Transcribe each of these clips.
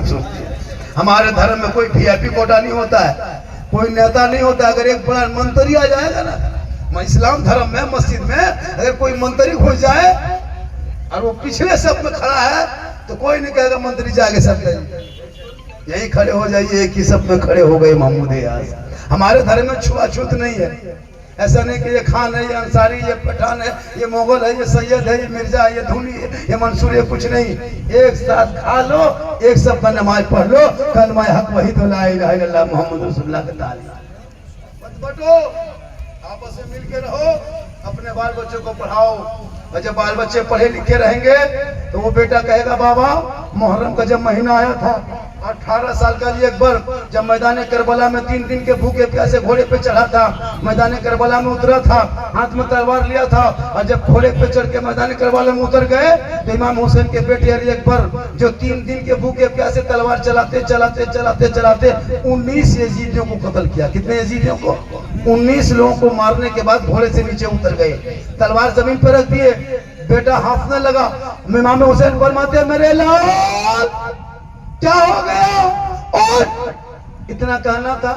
लोग सोचते हैं। हमारे धर्म में कोई वीआईपी कोटा नहीं होता है, कोई नेता नहीं होता। अगर एक बड़ा मंत्री आ जाएगा ना, मैं इस्लाम धर्म में मस्जिद में अगर कोई मंत्री घुस जाए और वो पिछले सब में खड़ा है तो कोई नहीं कहेगा मंत्री जाके सब यही खड़े हो जाइए, एक ही सब में खड़े हो गए महमूद यार। हमारे धर्म में छुआछूत नहीं है। ऐसा नहीं कि ये खान है, ये अंसारी, ये पठान है, ये मुगल है, ये सैयद है, ये मिर्जा है, ये धुनी है, ये मंसूर है, कुछ नहीं। एक साथ खा लो, एक सब का नमाज पढ़ लो, कलमा हक वही तो ला इलाहा इल्लल्लाह मुहम्मद रसूलुल्लाह का तालीम। मत बटो, आपस में मिल के रहो, अपने बाल बच्चों को पढ़ाओ। और जब बाल बच्चे पढ़े लिखे रहेंगे तो वो बेटा कहेगा बाबा मुहर्रम का जब महीना आया था 18 साल का लिए अकबर जब मैदान करबला में 3 दिन के भूखे प्यासे घोड़े पे चढ़ा था, मैदान करबला में उतरा था, हाथ में तलवार लिया था, और जब घोड़े पे चढ़ के मैदान करबला में उतर गए तो इमाम हुसैन के बेटे अली अकबर जो 3 दिन के भूखे प्यासे तलवार चलाते चलाते चलाते चलाते 19 यजीदियों को कत्ल किया। कितने यजीदियों को? 19 लोगों को मारने के बाद घोड़े से नीचे उतर गए, तलवार जमीन पर रख दिए। बेटा हांफने लगा। इमाम हुसैन फरमाते मेरे लाल क्या हो गया? और इतना कहना था।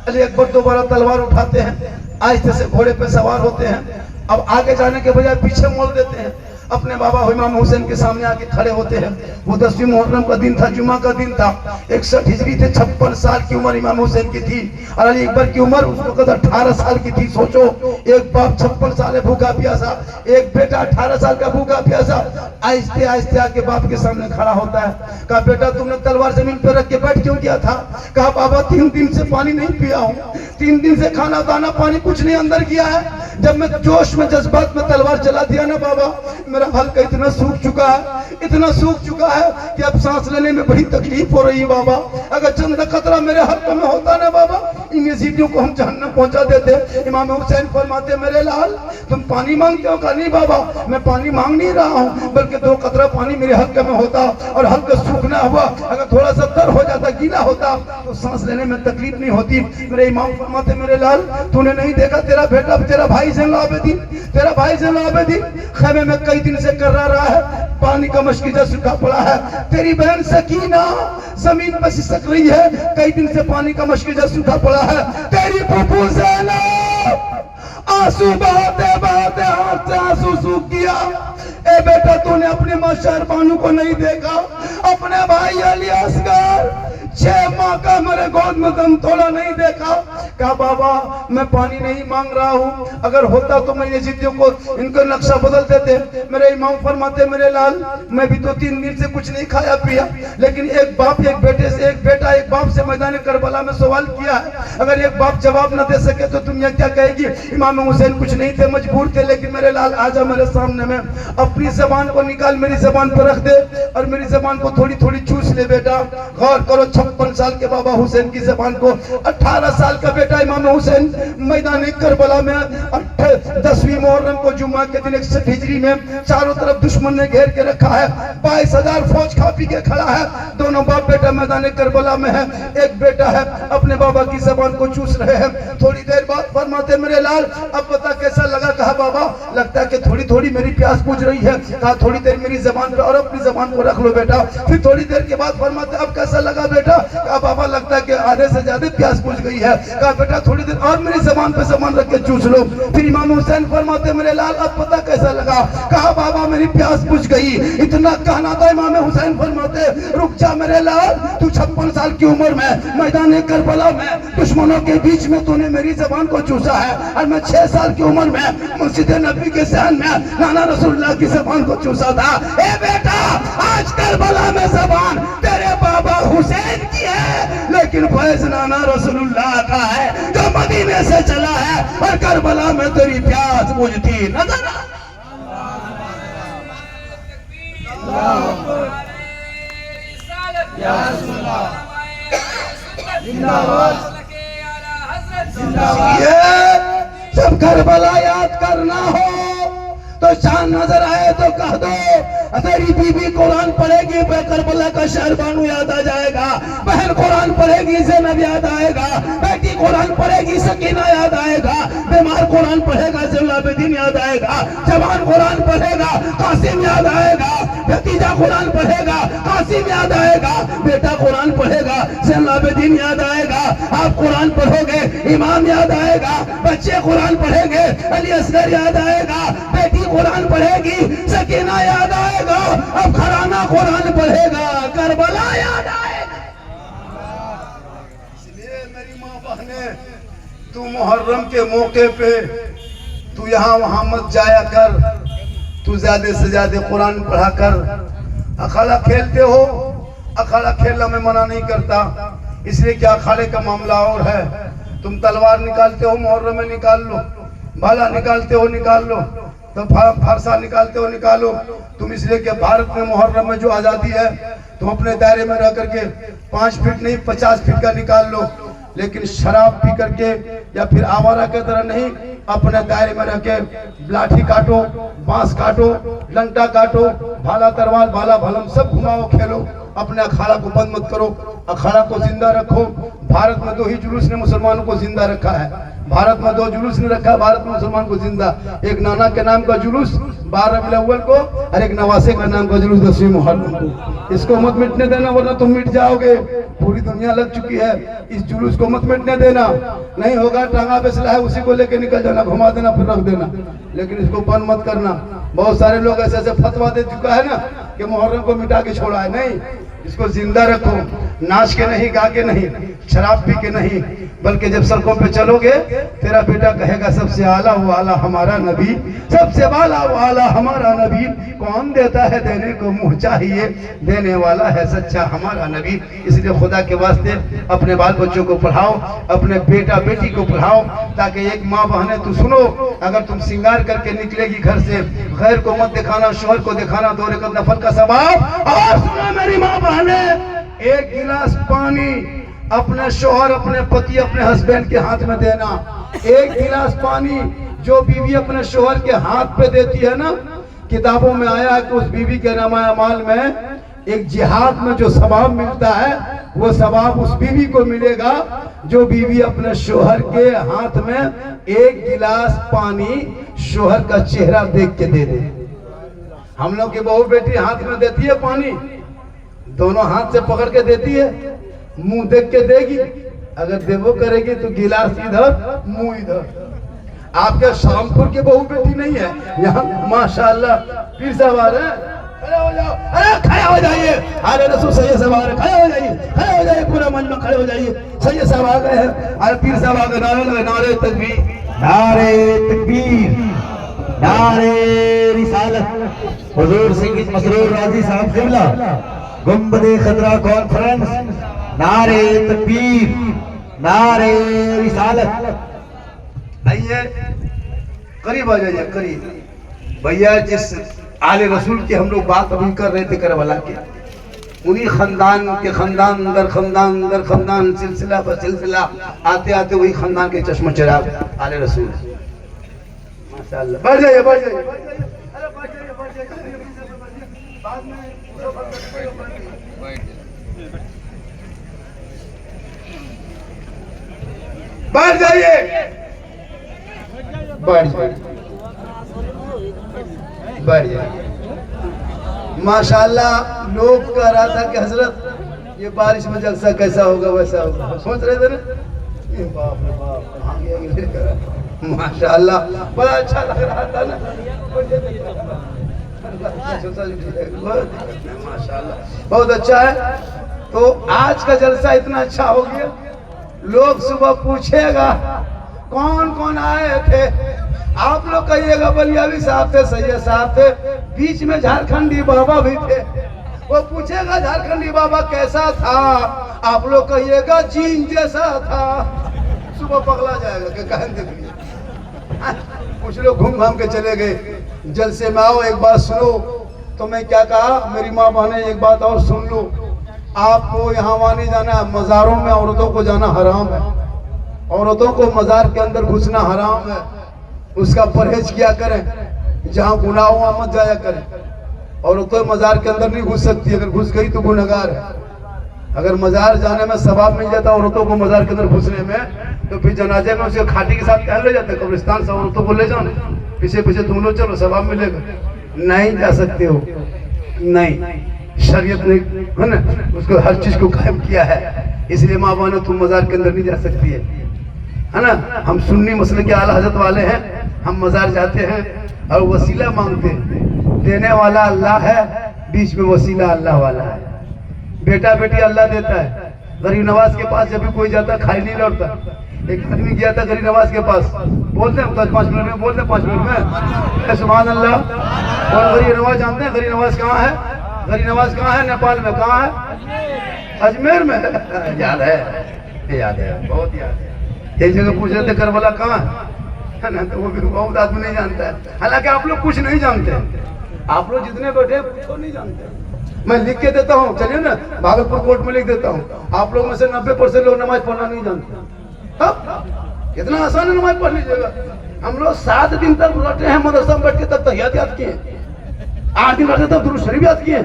अली अकबर दोबारा तलवार उठाते हैं, आहिस्ते से घोड़े पे सवार होते हैं। अब आगे जाने के बजाय पीछे मोड़ देते हैं। अपने बाबा इमाम हुसैन के सामने आके खड़े होते हैं। वो 10वीं मुहर्रम का दिन था, जुमा का दिन था। 61 हिजरी थे। 56 साल की उम्र इमाम हुसैन की थी और अली अकबर की उम्र उस वक्त 18 साल की थी। सोचो, एक बाप 56 साल भूखा प्यासा, एक बेटा 18 साल का भूखा प्यासा। आहिस्ते आहिस्ते आके बाप के सामने खड़ा होता है। कहा बेटा तुमने तलवार जमीन पर रख के बैठ क्यों दिया था? कहा बाबा 3 दिन से पानी नहीं पिया हूँ, 3 दिन से खाना दाना पानी कुछ नहीं अंदर किया है। जब मैं जोश में जज्बात में तलवार चला दिया ना बाबा, मेरा हल्का इतना सूख चुका है, इतना सूख चुका है कि अब सांस लेने में बड़ी तकलीफ हो रही है बाबा। अगर चंद खतरा मेरे हल्के में होता ना बाबा, इन यजीदियों को हम जहन्नम पहुंचा देते। इमाम हुसैन फरमाते मेरे लाल तुम पानी मांगते हो? कहा नहीं बाबा, मैं पानी मांग नहीं रहा हूँ, बल्कि 2 कतरा पानी मेरे हल्के में होता और हल्का सूखना हुआ, अगर थोड़ा सा तर हो जाता, गीला होता तो सांस लेने में तकलीफ नहीं होती। मेरे इमाम फरमाते मेरे लाल तूने नहीं देखा तेरा बेटा, तेरा भाई ज़ैनुल आबिदीन, तेरा भाई ज़ैनुल आबिदीन खेमे में कई दिन से कर रहा है, पानी का मशकीजा सूखा पड़ा है। तेरी बहन सकीना जमीन पर सिसक रही है, कई दिन से पानी का मशकीजा सूखा पड़ा है। तेरी फूफू ज़ैनब आंसू बहाते बहाते हाथ से आंसू सूख गया। ए बेटा तूने अपनी मां शहरबानू को नहीं देखा, अपने भाई अली असगर 6 माह का मेरे गोद में दम तोड़ा नहीं देखा। कहा बाबा मैं पानी नहीं मांग रहा हूँ, अगर होता तो मैं यजीदियों को इनका नक्शा बदल देते। मेरे इमाम फरमाते मेरे लाल मैं भी तो 3 दिन से कुछ नहीं खाया पिया, लेकिन एक बाप एक बेटे से, एक बेटा एक बाप से मैदान करबला में सवाल किया है, अगर एक बाप जवाब न दे सके तो दुनिया क्या कहेगी? इमाम हुसैन कुछ नहीं थे, मजबूर थे, लेकिन मेरे लाल आजा मेरे सामने में, अपनी जबान को निकाल मेरी जबान पर रख दे और मेरी जबान को थोड़ी थोड़ी चूस ले। बेटा गौर करो, 56 साल के बाबा हुसैन की जबान को 18 साल का बेटा इमाम हुसैन मैदान करबला में 10वीं मुहर्रम को जुम्मा के दिन 61 हिजरी में चारों तरफ दुश्मन ने घेर के रखा है, 22,000 फौज खा पी के खड़ा है। दोनों बाप बेटा मैदान करबला में है, एक बेटा है अपने बाबा की जबान को चूस रहे हैं। थोड़ी देर बाद फरमाते मेरे लाल अब बता कैसा लगा? कहा बाबा लगता है कि थोड़ी थोड़ी मेरी प्यास बुझ रही है। कहा थोड़ी देर मेरी जबान पे और अपनी जबान को रख लो बेटा। फिर थोड़ी देर के बाद फरमाते अब कैसा लगा बेटा? कहा बाबा लगता है कि आधे से ज्यादा प्यास बुझ गई है। कहा बेटा थोड़ी देर और मेरी जबान पे जबान रख के चूस लो। फिर इमाम हुसैन फरमाते मेरे लाल अब पता कैसा लगा? कहा बाबा मेरी प्यास बुझ गई। इतना कहना था इमाम हुसैन फरमाते रुक जा मेरे लाल, तू 56 साल की उम्र में मैदान करबला में दुश्मनों के बीच में तूने मेरी जबान को चूसा है, और मैं 6 साल की उम्र में मस्जिद नबी के सहन में नाना रसूलुल्लाह की जबान को चूसा था। ए बेटा आज करबला में जबान तेरे बाबा हुसैन की है, लेकिन फैज नाना रसूलुल्लाह का है जो मदीने से चला है, और करबला में तेरी प्यास बुझती नजर जब करबला याद करना हो तो चांद नजर आए तो कह दो तेरी बीबी कुरान पढ़ेगी, करबला का शहर बानू याद आ जाएगा। बहन कुरान पढ़ेगी, ज़ैनब याद आएगा। बेटी कुरान पढ़ेगी, सकीना याद आएगा। बीमार कुरान पढ़ेगा, ज़ैनुलाब्दीन याद आएगा। जवान कुरान पढ़ेगा, कासिम याद आएगा। भतीजा कुरान पढ़ेगा, कासिम याद आएगा। बेटा कुरान पढ़ेगा, ज़ैनुलाब्दीन याद आएगा। आप कुरान पढ़ोगे, इमाम याद आएगा। बच्चे कुरान पढ़ेंगे, अली असगर याद आएगा। बेटी कुरान पढ़ेगी, सकीना याद आएगा। अब घराना कुरान पढ़ेगा, करबला याद आएगा। इसलिए मेरी माँ बहने, तू मुहर्रम के मौके पे तू यहाँ वहां मत जाया कर। तू ज्यादा से ज्यादा कुरान पढ़ा कर। अखाड़ा खेलते हो, अखाड़ा खेलना मैं मना नहीं करता, इसलिए क्या अखाड़े का मामला और है। तुम तलवार निकालते हो, मुहर्रम में निकाल लो। भाला निकालते हो, निकाल लो। तो फारसा निकालते हो, निकालो। तुम इसलिए कि भारत में मुहर्रम में जो आज़ादी है, तुम अपने दायरे में रह करके 5 फीट नहीं 50 फीट का निकाल लो, लेकिन शराब पी करके या फिर आवारा की तरह नहीं, अपने दायरे में रह के लाठी काटो, बांस काटो, डंडा काटो, भाला तरवार, भाला भलम सब घुमाओ, खेलो। अपने अखाड़ा को बंद मत करो, अखाड़ा को जिंदा रखो। भारत में 2 ही जुलूस ने मुसलमानों को जिंदा रखा है। भारत में 2 जुलूस ने रखा है भारत में मुसलमान को जिंदा। एक नाना के नाम का जुलूस 12 रबीउल अव्वल को, और एक नवासे का नाम का जुलूस 10वीं मुहर्रम को। इसको मत मिटने देना, वरना तुम मिट जाओगे। पूरी दुनिया लग चुकी है, इस जुलूस को मत मिटने देना। नहीं होगा, टांगा पे सिला है, उसी को लेके निकल जाना, घुमा देना, फिर रख देना, लेकिन इसको बंद मत करना। बहुत सारे लोग ऐसे ऐसे फतवा दे चुका है ना कि मुहर्रम को मिटा के छोड़ा है। नहीं, इसको जिंदा रखो। नाच के नहीं, गा के नहीं, शराब पी के नहीं, बल्कि जब सड़कों पे चलोगे, तेरा बेटा कहेगा सबसे आला वो आला हमारा नबी, सबसे वाला वो आला हमारा नबी। कौन देता है देने को मुंह चाहिए, देने वाला है सच्चा हमारा नबी। इसलिए खुदा के वास्ते अपने बाल बच्चों को पढ़ाओ, अपने बेटा बेटी को पढ़ाओ, ताकि एक माँ बहने तू सुनो, अगर तुम श्रृंगार करके निकलेगी घर से, गैर को मत दिखाना, शोहर को दिखाना 2 रकात नफल का सवाब। और सुनो मेरी माँ बहने, 1 गिलास पानी अपने शोहर, अपने पति, अपने हस्बैंड के हाथ में देना। 1 गिलास पानी जो बीवी अपने शोहर के हाथ पे देती है ना, किताबों में आया है कि उस बीवी के नामा अमाल में एक जिहाद में जो सवाब मिलता है, वो सवाब उस बीवी को मिलेगा जो बीवी अपने शोहर के हाथ में 1 गिलास पानी शोहर का चेहरा देख के दे दे। हम लोग की बहू बेटी हाथ में देती है पानी, दोनों हाथ से पकड़ के देती है, मुंह देख के देगी। अगर देवो करेगी तो गिलास इधर, मुंह इधर। आपके शामपुर की बहू बेटी नहीं है, यहाँ माशाल्लाह पीर साहब आ रहे हैं, खड़े हो जाओ, अरे खड़े हो जाइए, अरे रसूल सैयद साहब आ रहे, खड़े हो जाइए, खड़े हो जाइए, पूरा मंच में खड़े हो जाइए। सैयद साहब आ गए हैं, अरे पीर साहब आ गए, नारे लगे, नारे तकबीर, नारे तकबीर, नारे रिसालत। हुजूर सैयद मसरूर राजी साहब किबला, गुंबदे खतरा कॉन्फ्रेंस, नारे तकबीर, नारे रिसालत। आइए करीब आ जाइए, करीब। भैया जिस आले रसूल की हम लोग बात अभी कर रहे थे करबला के, उन्हीं खानदान के खानदान दर खानदान दर खानदान, सिलसिला पर सिलसिला, आते आते वही खानदान के चश्मा चिराग आले रसूल। माशाअल्लाह, बढ़ जाइए, बढ़ जाइए, अरे बढ़ जाइए, बढ़ जाइए, बाद में बढ़ जाइए, बढ़ जाइए, बढ़ जाइए। माशाअल्लाह लोग कह रहा था कि हजरत ये बारिश में जलसा कैसा होगा, वैसा होगा, सोच रहे थे ना। ये बाप रे बाप, कहाँ गया? माशाअल्लाह बड़ा अच्छा लग रहा था ना। माशाअल्लाह बहुत अच्छा है। तो आज का जलसा इतना अच्छा हो गया, लोग सुबह पूछेगा कौन कौन आए थे, आप लोग कहिएगा बलियावी साहब थे, सैयद साहब थे, बीच में झारखंडी बाबा भी थे। वो पूछेगा झारखंडी बाबा कैसा था, आप लोग कहिएगा चीन जैसा था। सुबह पगला जाएगा कि कहन देख लिया। कुछ लोग घूम घाम के चले गए। जलसे में आओ, एक बात सुनो। तो मैं क्या कहा, मेरी माँ बहने एक बात और सुन लो, आपको यहाँ वहाँ नहीं जाना, मज़ारों में औरतों को जाना हराम है, औरतों को मज़ार के अंदर घुसना हराम है, उसका परहेज किया करें। जहाँ गुनाह हो वहाँ मत जाया करें। और तो मजार के अंदर नहीं घुस सकती, अगर घुस गई तो गुनहगार है। अगर मजार जाने में सवाब मिल जाता औरतों को मजार के अंदर घुसने में, तो फिर जनाजे में उसे खाटी के साथ कह ले जाते कब्रिस्तान से, औरतों को ले जाओ पीछे पीछे तुम लोग चलो सवाब मिलेगा। नहीं जा सकते हो, नहीं, शरीयत ने है ना उसको हर चीज को कायम किया है, इसलिए माँ बहनों तुम मजार के अंदर नहीं जा सकती है ना। हम सुन्नी मसले के आला हजरत वाले हैं, हम मजार जाते हैं और वसीला मांगते हैं। देने वाला अल्लाह है, बीच में वसीला अल्लाह वाला है। बेटा बेटी अल्लाह देता है। गरीब नवाज के पास जब भी कोई जाता खाली नहीं लौटता। एक आदमी गया था गरीब नवाज के पास, बोलते हैं 5 मिनट में, बोलते 5 मिनट में, सुभान अल्लाह। और गरीब नवाज जानते हैं गरीब नवाज कहाँ है? गरीब नवाज कहाँ है? नेपाल में। कहाँ है? अजमेर में। याद है, याद है, बहुत याद है। एक जगह पूछ रहे थे करबला कहाँ है ना, तो वो भी बहुत आदमी नहीं जानता है। हालांकि आप लोग कुछ नहीं जानते, आप लोग जितने बैठे कुछ नहीं जानते। मैं लिख के देता हूँ, चलिए ना भागलपुर कोर्ट में लिख देता हूँ। आप लोग में से 90% लोग नमाज पढ़ना नहीं जानते। अब कितना आसान है नमाज पढ़ लीजिएगा। हम लोग 7 दिन तक रटे हैं मदरसा में बैठ के, तब तहियात याद किए। 8 दिन रटे तब दुरूद शरीफ याद किए।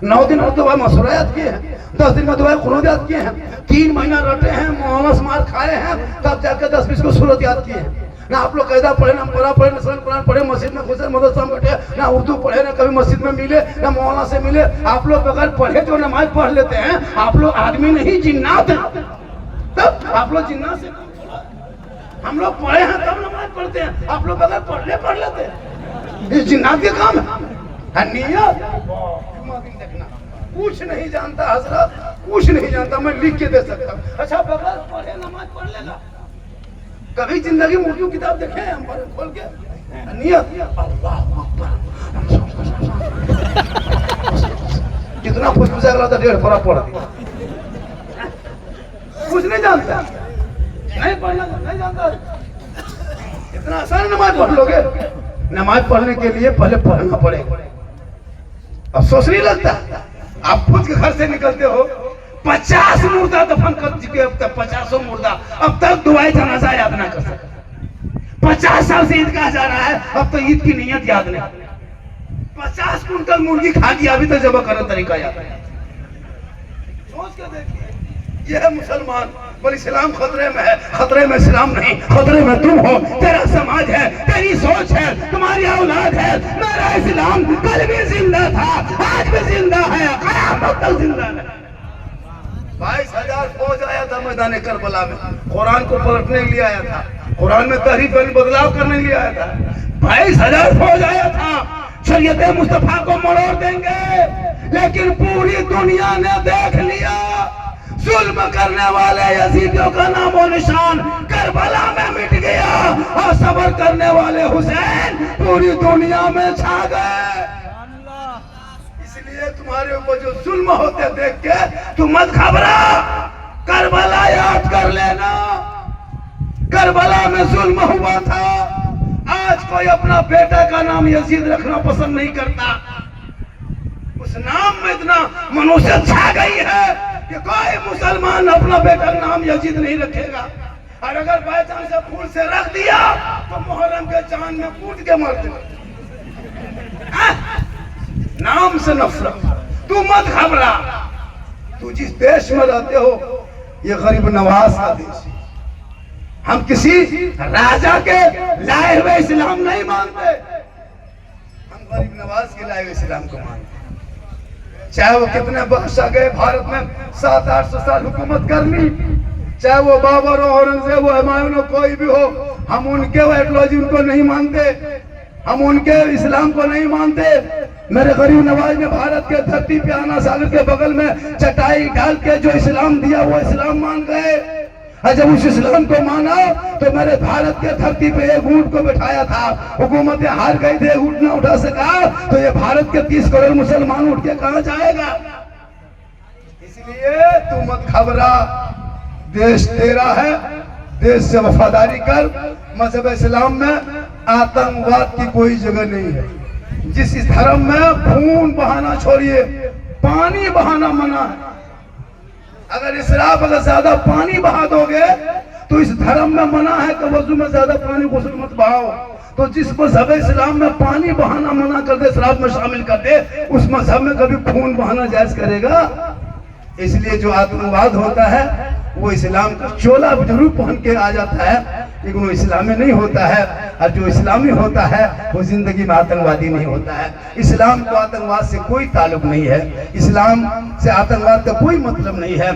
9 दिन रटे तो मसूरा याद किए हैं। 10 दिन में दुआ कुनूत याद किए हैं। 3 महीना रटे हैं, मोहम्मद मार खाए हैं, तब जाकर 10-20 को सूरत याद किए हैं। ना आप लोग कायदा पढ़े, ना कुरान पढ़े, ना कुरान पढ़े, मस्जिद में घुसे, मदरसा में बैठे, ना उर्दू पढ़े, ना कभी मस्जिद में मिले, ना मौलाना से मिले। आप लोग बगैर पढ़े जो नमाज पढ़ लेते हैं, आप लोग आदमी नहीं जिन्नात हैं। तब आप लोग जिन्नात से, हम लोग पढ़े हैं तब नमाज पढ़ते हैं, आप लोग बगैर पढ़ लेते हैं। ये जिन्नात के काम है। नियत देखना, कुछ नहीं जानता हजरत, कुछ नहीं जानता। मैं लिख के दे सकता हूँ। अच्छा बगैर पढ़े नमाज पढ़ लेगा? कभी जिंदगी में उर्दू किताब देखे हैं हम खोल के? नियत अल्लाह अकबर, कितना खुशबुशा लगा था, 1.5 पारा पढ़ दिया। कुछ नहीं जानता, नहीं पढ़ना नहीं जानता। इतना आसान नमाज पढ़ लोगे? नमाज पढ़ने के लिए पहले पढ़ना पड़ेगा। अफसोस नहीं लगता? आप खुद के घर से निकलते हो, 50 मुर्दा दफन कर चुके, अब तक 50 मुर्दा, अब तक दुआए जनाजा याद ना कर सके। 50 साल से ईद कहा जा रहा है, अब तक ईद की नियत याद नहीं। 50 कुंटल मुर्गी खा लिया, अभी तक जबा करने तरीका याद नहीं। सोच के देखिए, ये है मुसलमान। बोल इस्लाम खतरे में है। खतरे में इस्लाम नहीं, खतरे में तुम हो, तेरा समाज है, तेरी सोच है, तुम्हारी औलाद है। मेरा इस्लाम कल भी जिंदा था, आज भी जिंदा है, क़यामत तक जिंदा है। 22,000 फौज आया था मैदान करबला में, कुरान को पलटने के लिए आया था, कुरान में तहरीफ बदलाव करने के लिए आया था। 22,000 फौज आया था, शरीयत मुस्तफा को मरोड़ देंगे, लेकिन पूरी दुनिया ने देख लिया जुल्म करने वाले यजीदियों का नामो निशान करबला में मिट गया, और सब्र करने वाले हुसैन पूरी दुनिया में छा गए। इसलिए तुम्हारे ऊपर जो जुल्म होते देख के तुम मत घबरा, करबला याद कर लेना। करबला में जुल्म हुआ था। आज कोई अपना बेटा का नाम यजीद रखना पसंद नहीं करता। उस नाम में इतना मनुष्य छा गई है कि कोई मुसलमान अपना बेटा का नाम यजीद नहीं रखेगा। और अगर बाई चांस से फूल से रख दिया तो मुहर्रम के चांद में कूद के मर जाए। नाम से नफरत, तू मत घबरा। तू जिस देश में रहते हो, ये गरीब नवाज का देश है। हम किसी राजा के लाए हुए इस्लाम नहीं मानते, हम गरीब नवाज के लाए हुए इस्लाम को मानते। चाहे वो कितने बादशाह गए भारत में, 700-800 साल हुकूमत कर ली, चाहे वो बाबर हो, औरंगजेब हो, हुमायूं हो, कोई भी हो, हम उनके आइडियोलॉजी उनको नहीं मानते, हम उनके इस्लाम को नहीं मानते। मेरे गरीब नवाज ने भारत के धरती पे आना सागर के बगल में चटाई डाल के जो इस्लाम दिया वो इस्लाम मान गए। और जब उस इस्लाम को माना तो मेरे भारत के धरती पे एक ऊंट को बिठाया था, हुकूमतें हार गई थे, ऊंट ना उठा सका, तो ये भारत के 30 करोड़ मुसलमान उठ के कहां जाएगा? इसलिए तू मत घबरा, देश तेरा है, देश से वफादारी कर। मजहब इस्लाम में आतंकवाद की कोई जगह नहीं है। जिस धर्म में खून बहाना छोड़िए, पानी बहाना मना है। अगर इसराफ अगर ज्यादा पानी बहा दोगे तो इस धर्म में मना है कि वजू में ज्यादा पानी गुस्ल मत बहाओ। तो जिस मजहब इस्लाम में पानी बहाना मना कर दे, शराब में शामिल कर दे, उस मजहब में कभी खून बहाना जायज करेगा? इसलिए जो आतंकवाद होता है वो इस्लाम का चोला जरूर पहन के आ जाता है, लेकिन वो इस्लामी नहीं होता है। और जो इस्लामी होता है वो जिंदगी में आतंकवादी नहीं होता है। इस्लाम को आतंकवाद से कोई ताल्लुक नहीं है, इस्लाम से आतंकवाद का कोई मतलब नहीं है।